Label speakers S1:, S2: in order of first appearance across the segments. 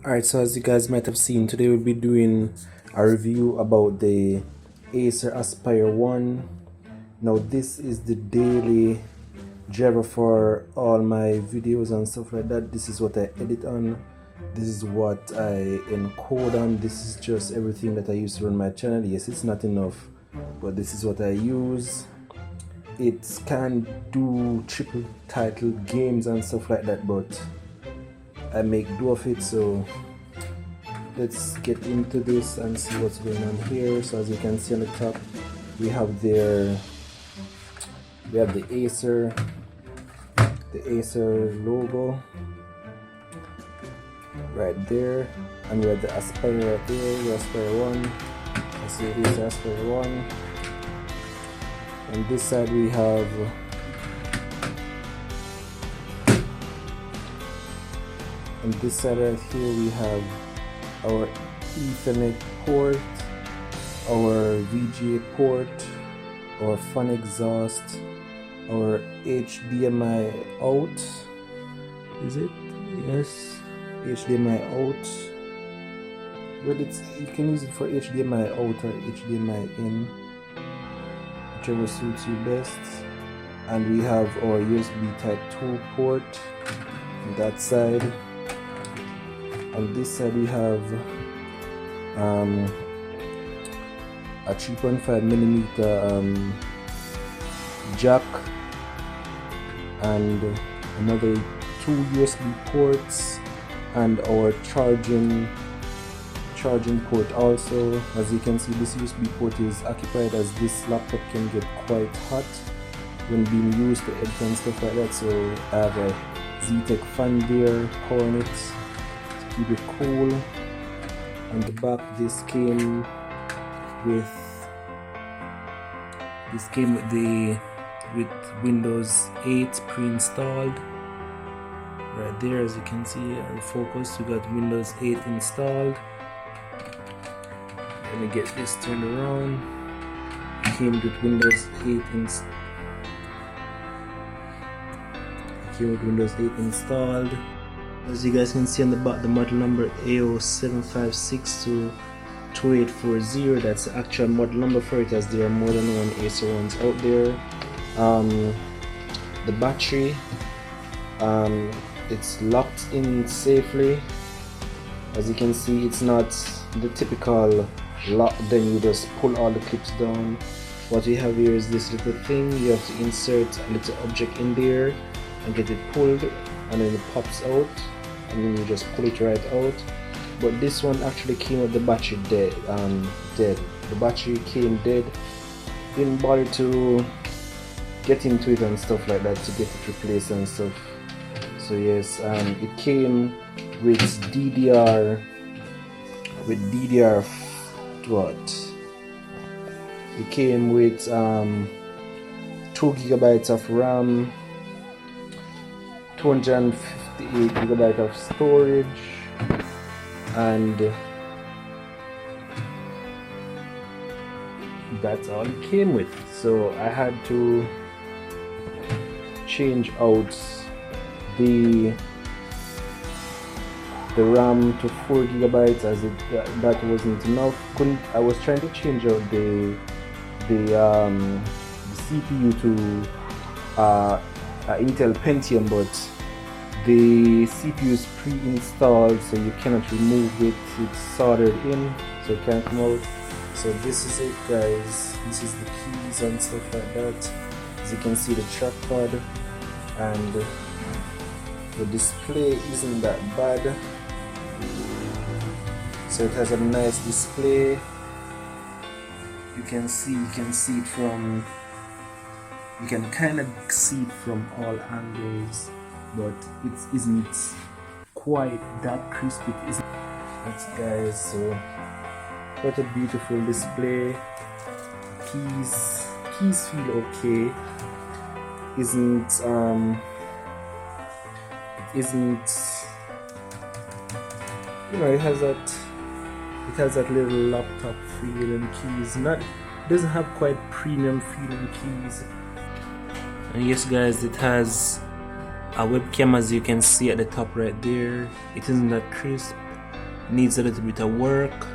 S1: Alright, so as you guys might have seen, today we'll be doing a review about the Acer Aspire One. Now this is the daily driver for all my videos and stuff like that. This is what I edit on, this is what I encode on, this is just everything that I use to run my channel. Yes, it's not enough, but this is what I use. It can do triple title games and stuff like that, but I make do of it. So let's get into this and see what's going on here. So as you can see on the top, we have the Acer logo right there, and we have the Aspire right there, the Aspire One. I see it is Aspire One. On this side we have on this side right here we have our Ethernet port, our VGA port, our fan exhaust, our HDMI out. Is it? Yes, HDMI out. But you can use it for HDMI out or HDMI in, whichever suits you best. And we have our USB Type 2 port on that side. On this side we have a 3.5mm jack and another 2 USB ports and our charging port also. As you can see, this USB port is occupied as this laptop can get quite hot when being used to edit and stuff like that, so I have a Z-Tech fan there powering it. Keep it cool. On the back, this came with Windows 8 pre-installed. Right there, as you can see, on focus, we got Windows 8 installed. Let me get this turned around. Came with Windows 8 installed. As you guys can see on the back, the model number AO756 to 2840. That's the actual model number for it, as there are more than one Acer ones out there. The battery, it's locked in safely. As you can see, it's not the typical lock, then you just pull all the clips down. What we have here is this little thing. You have to insert a little object in there and get it pulled, and then it pops out, and then you just pull it right out. But this one actually came with the battery dead. The battery came dead. Didn't bother to get into it and stuff like that to get it replaced and stuff. So yes, it came with DDR what? It came with 2 GB of RAM, 258 GB of storage, and that's all it came with. So I had to change out the RAM to 4 GB, as that wasn't enough. I was trying to change out the CPU to Intel Pentium, but the CPU is pre-installed, so you cannot remove it. It's soldered in, so it can't come out. So this is it, guys. This is the keys and stuff like that. As you can see, the trackpad, and the display isn't that bad. So it has a nice display. You can kind of see it from all angles, but it isn't quite that crisp. It isn't. That's, guys, so what a beautiful display. Keys feel okay. It isn't it has that little laptop feel, and keys doesn't have quite premium feeling keys. And yes, guys, it has a webcam, as you can see at the top right there. It isn't that crisp, needs a little bit of work.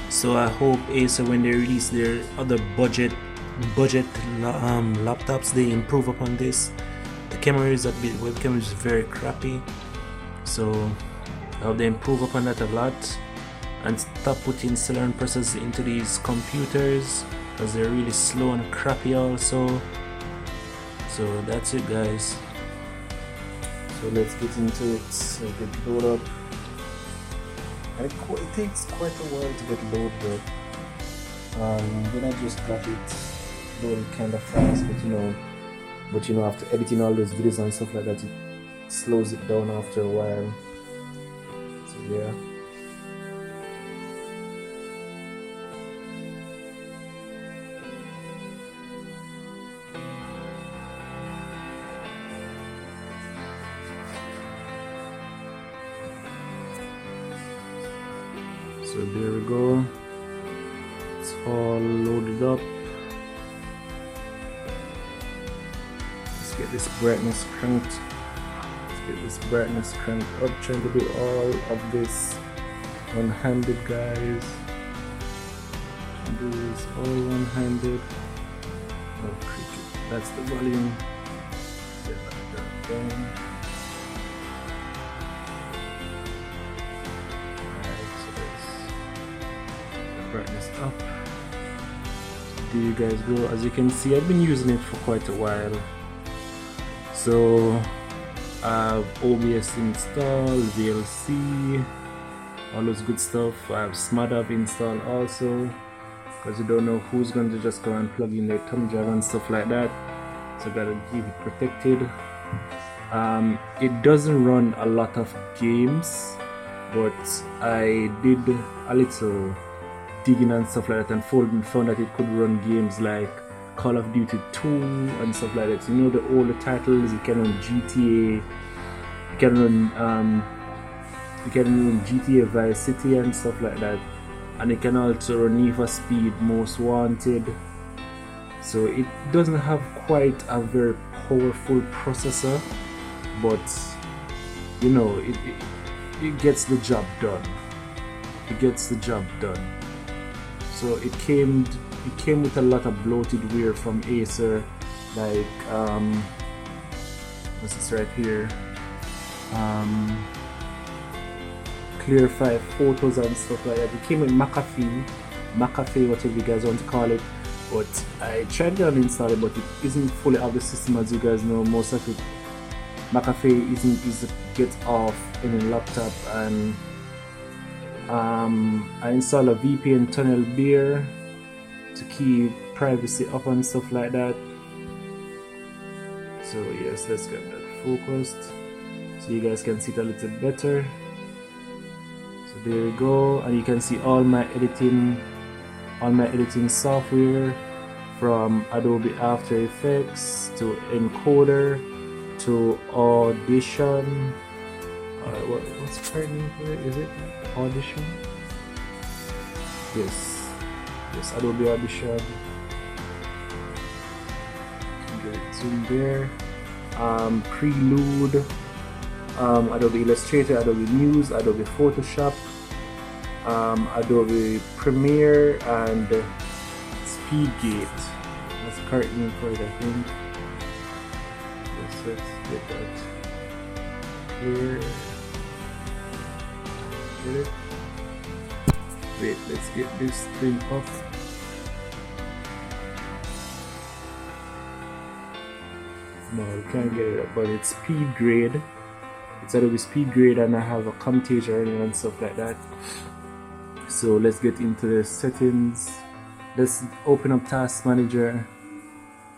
S1: So I hope Acer, when they release their other budget laptops, they improve upon this. The camera is a bit, webcam is very crappy, so I hope they improve upon that a lot and stop putting Celeron processors into these computers, because they're really slow and crappy also. So that's it, guys. So let's get into it. So get load up. And it takes quite a while to get loaded up. Then I just got it loaded kind of fast, but you know, after editing all those videos and stuff like that, it slows it down after a while. So yeah. So there we go, it's all loaded up. Let's get this brightness cranked. Up. Trying to do all of this one-handed, guys. Do this all one-handed. Oh, cricket. That's the volume. Get that down. Brightness up. There you guys go. As you can see, I've been using it for quite a while. So I have OBS installed, VLC, all those good stuff. I have SmartHub installed also, because you don't know who's going to just go and plug in their thumb drive and stuff like that. So gotta keep it protected. It doesn't run a lot of games, but I did a little digging and stuff like that and found that it could run games like Call of Duty 2 and stuff like that. So, you know, the older titles. It can run GTA, it can run GTA Vice City and stuff like that, and it can also run Need for Speed Most Wanted. So it doesn't have quite a very powerful processor, but you know, it gets the job done. So it came with a lot of bloated wear from Acer, like what's this right here, Clear 5 photos and stuff like that. It came with McAfee, whatever you guys want to call it. But I tried to uninstall it, but it isn't fully out of the system. As you guys know, most of it, McAfee isn't easy to get off any laptop. And I installed a VPN tunnel beer to keep privacy up and stuff like that. So yes, let's get that focused so you guys can see it a little better. So there we go, and you can see all my editing software, from Adobe After Effects to Encoder to Audition. What's the correct name for it? Is it Audition? Yes, Adobe Audition. Get zoom there. Prelude, Adobe Illustrator, Adobe Muse, Adobe Photoshop, Adobe Premiere, and Speedgate. That's the correct name for it, I think. Let's get that here. Get it? Wait, let's get this thing off. No, we can't get it up, but it's SpeedGrade. It's Adobe SpeedGrade, and I have a Camtasia and stuff like that. So let's get into the settings. Let's open up Task Manager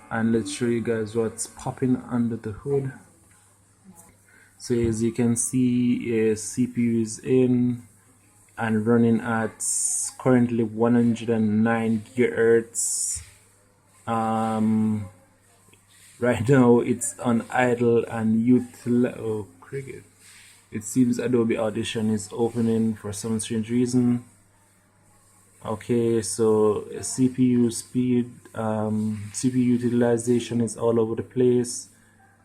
S1: and let's show you guys what's popping under the hood. So as you can see, CPU is in and running at currently 109 gigahertz. Right now it's on idle and oh cricket. It seems Adobe Audition is opening for some strange reason. Okay, so CPU speed, CPU utilization is all over the place,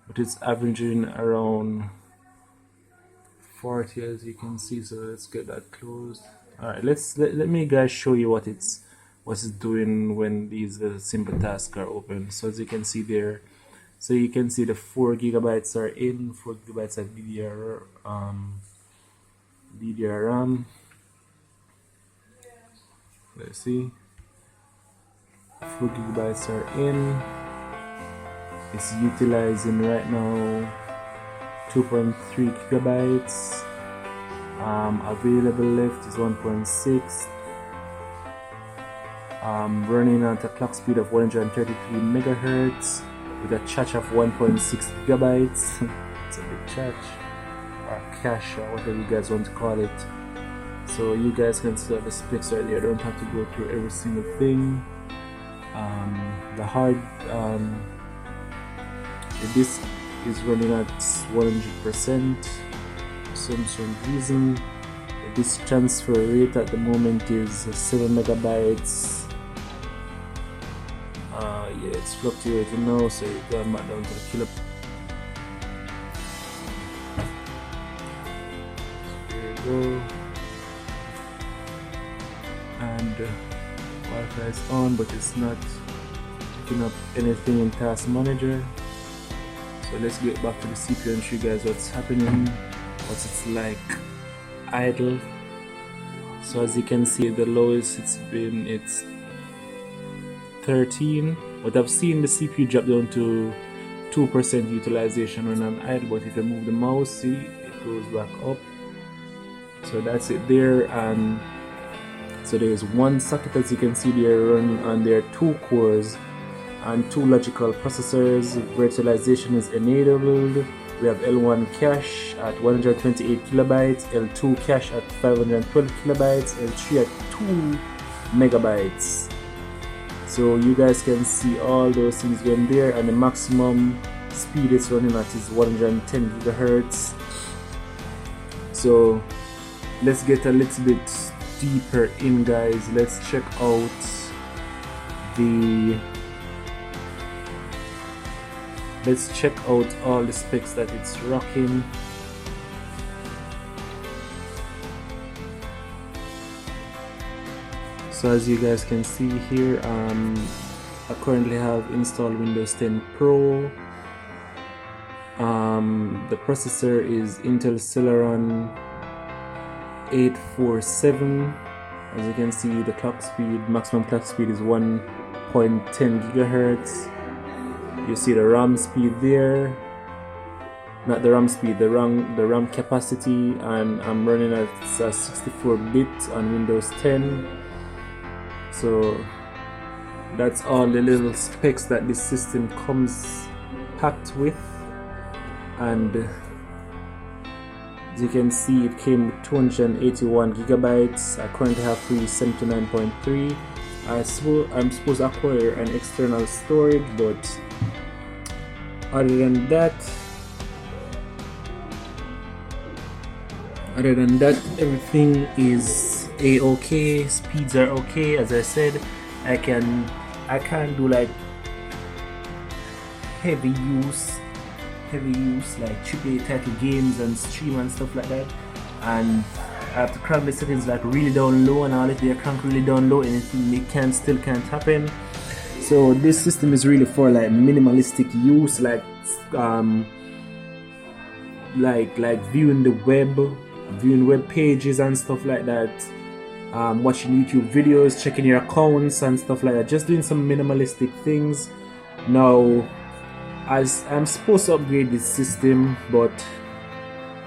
S1: but it's averaging around 40 as you can see, so let's get that closed. Alright, let me guys show you what it's doing when these simple tasks are open. So as you can see there, so you can see the 4 gigabytes are in, 4 gigabytes of DDR RAM. Let's see, 4 gigabytes are in. It's utilizing right now 2.3 gigabytes. Available left is 1.6. Running at a clock speed of 133 megahertz with a cache of 1.6 gigabytes. It's a big cache, or cache, or whatever you guys want to call it. So you guys can see the specs right there. Don't have to go through every single thing. The disk is running at 100%. For some reason, the disk transfer rate at the moment is 7 megabytes. Yeah, it's fluctuating now, so it's going back down to the kilo. There you go. And Wi-Fi is on, but it's not picking up anything in Task Manager. So let's get back to the CPU and show you guys what's happening, what it's like idle. So as you can see, the lowest it's 13, but I've seen the CPU drop down to 2% utilization when I'm idle, but if I move the mouse, see, it goes back up. So that's it there. And so there's one socket, as you can see there, running on there, 2 cores and 2 logical processors. Virtualization is enabled. We have L1 cache at 128 kilobytes, L2 cache at 512 kilobytes, L3 at 2 megabytes. So you guys can see all those things going there, and the maximum speed it's running at is 110 gigahertz. So let's get a little bit deeper in, guys. Let's check out all the specs that it's rocking. So as you guys can see here, I currently have installed Windows 10 Pro. The processor is Intel Celeron 847. As you can see, the clock speed, maximum clock speed is 1.10 gigahertz. You see the RAM speed there, not the RAM speed, the RAM capacity, and I'm running at 64-bit on Windows 10. So that's all the little specs that this system comes packed with. And as you can see, it came with 281 gigabytes. I currently have 379.3. I'm supposed to acquire an external storage, but other than that, everything is a-okay. Speeds are okay. As I said, I can't do like heavy use like AAA title games and stream and stuff like that, and I have to crank the settings like really down low, and all if they crank really down low, anything still can't happen. So this system is really for like minimalistic use, like viewing the web pages and stuff like that, watching YouTube videos, checking your accounts and stuff like that, just doing some minimalistic things. Now, as I'm supposed to upgrade this system, but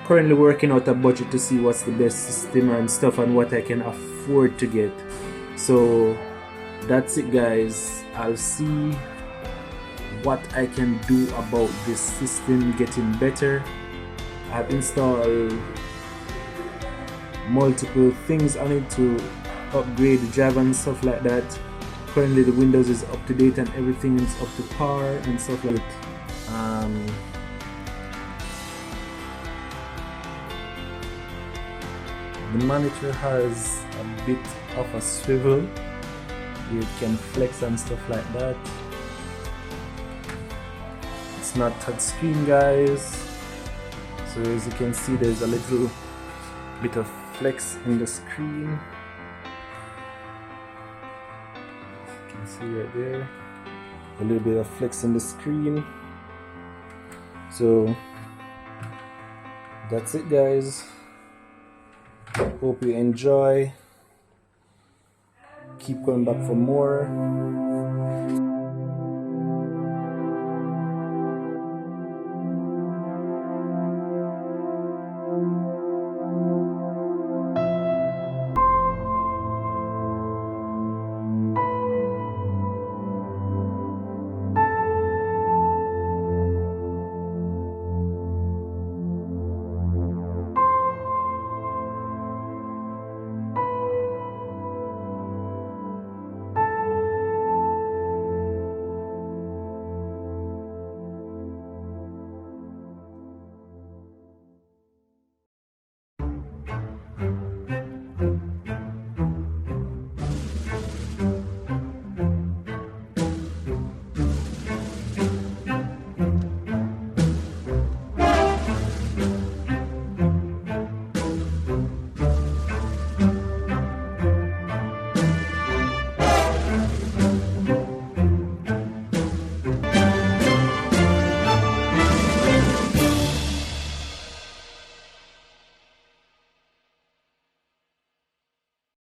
S1: currently working out a budget to see what's the best system and stuff and what I can afford to get. So that's it, guys. I'll see what I can do about this system getting better. I've installed multiple things on it to upgrade the driver and stuff like that. Currently the Windows is up to date and everything is up to par and stuff like that. The monitor has a bit of a swivel. You can flex and stuff like that. It's not touch screen, guys. So as you can see, there's a little bit of flex in the screen. You can see right there, a little bit of flex in the screen. So that's it, guys. Hope you enjoy. Keep coming back for more.